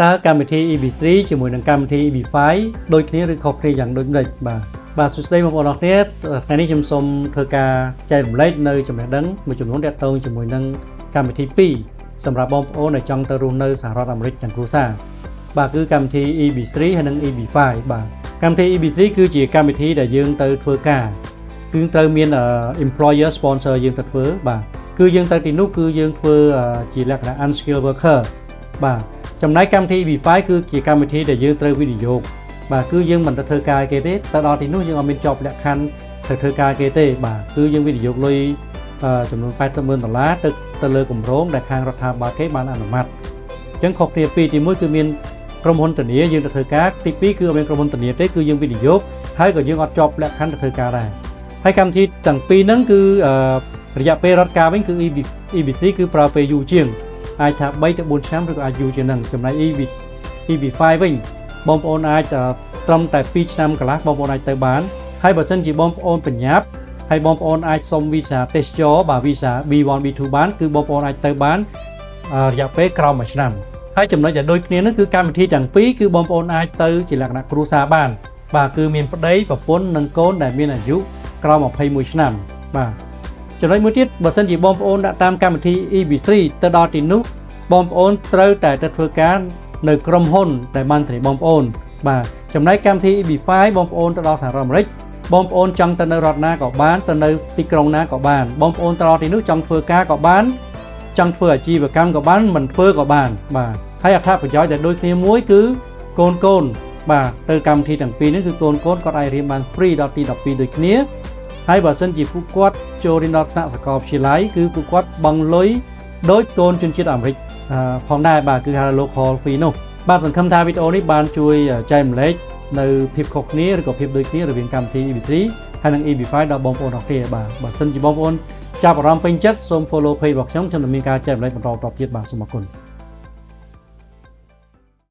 តើកម្មវិធី EB3 ជាមួយនឹងកម្មវិធី EB5 ដូចគ្នាឬខុសគ្នាយ៉ាងដូចម្តេចបាទសួស្តីបងប្អូនអរគ្នាថ្ងៃនេះខ្ញុំសូមធ្វើការចែករំលែកនៅចំណេះដឹងមួយចំនួនទាក់ទងជាមួយនឹងកម្មវិធី2សម្រាប់បងប្អូនដែលចង់ទៅរស់នៅសហរដ្ឋអាមេរិកទាំងគ្រួសារបាទគឺកម្មវិធី EB3 ហើយនិង EB5 បាទកម្មវិធី EB3 គឺជាកម្មវិធីដែលយើងទៅធ្វើការគឺត្រូវមាន employer sponsor យើងទៅធ្វើបាទគឺយើងទៅទីនោះគឺយើងធ្វើជាលក្ខណៈ unskilled worker បាទចំណែកកម្មវិធី EB5 គឺជាកម្មវិធីដែលយើងត្រូវវិនិយោគបាទគឺយើងមិនទៅធ្វើការគេទេទៅដល់ទីនោះយើងអត់មានជាប់លក្ខខណ្ឌទៅធ្វើការគេទេបាទគឺយើងវិនិយោគលុយចំនួន$800,000ទៅលើគម្រោងដែលខាងរដ្ឋាភិបាលគេបានអនុម័តអញ្ចឹងខុសគ្នាពីទី1គឺមានក្រុមហ៊ុនធានាយើងទៅធ្វើការទី2គឺអត់មានក្រុមហ៊ុនធានាទេគឺយើងវិនិយោគហើយក៏យើងអត់ជាប់លក្ខខណ្ឌទៅធ្វើការដែរហើយកម្មវិធីទាំងពីរហ្នឹងគឺរយៈពេលរដ្ឋការវិញគឺ EB3 គឺប្រើពេលយូរជាងអាចថា3ទៅ4ឆ្នាំឬក៏អាចយូរជាងហ្នឹងចំណែក EB5 វិញបងប្អូនអាចត្រឹមតែ2ឆ្នាំកន្លះបងប្អូនអាចទៅបានហើយបើសិនជាបងប្អូនបញ្ញាប់ហើយបងប្អូនអាចសុំវីសាទេសចរបាទវីសា B1 B2 បានគឺបងប្អូនអាចទៅបានរយៈពេលក្រោម1ឆ្នាំហើយចំណុចដែលដូចគ្នានោះគឺកម្មវិធីទាំងពីរគឺបងប្អូនអាចទៅជាលក្ខណៈគ្រួសារបានបាទគឺមានប្តីប្រពន្ធនិងកូនដែលមានអាយុក្រោម21ឆ្នាំបាទចំណុចមួយទៀតបើសិនជាបងប្អូនដាក់តាមកម្មវិធី EB3 ទៅដល់ទីនោះបងប្អូនត្រូវតែទៅធ្វើការនៅក្រុមហ៊ុនដែលបានធានាបងប្អូនបាទចំណែកកម្មវិធី EB5 បងប្អូនទៅដល់សហរដ្ឋអាមេរិកបងប្អូនចង់ទៅនៅរដ្ឋណាក៏បានទៅនៅទីក្រុងណាក៏បានបងប្អូនទៅដល់ទីនោះចង់ធ្វើការក៏បានចង់ធ្វើអាជីវកម្មក៏បានមិនធ្វើក៏បានបាទហើយអត្ថប្រយោជន៍ដែលដូចគ្នាមួយគឺកូនបាទទៅកម្មវិធីទាំងពីរនេះគឺកូនគាត់អាចរៀនបាន free ដល់ទី12ដូចគ្នាហើយបើសិនជាពួកគាត់ចូលរៀនដល់ថ្នាក់សាកលវិទ្យាល័យគឺពួកគាត់បង់លុយដោយកូនជនជាតិអាមេរិកផងដែរបាទគឺហៅ local fee នោះបាទសង្ឃឹមថាវីដេអូនេះបានជួយចែករំលែកនៅភាពខុសគ្នាឬក៏ភាពដូចគ្នារវាងកម្មវិធី EB3 ហើយនិង EB5 ដល់បងប្អូនអរគ្នាបាទបើសិនជាបងប្អូនចាប់អារម្មណ៍ពេញចិត្តសូម follow page របស់ខ្ញុំនឹងមានការចែករំលែកបន្តទៀតបាទសូមអរគុណ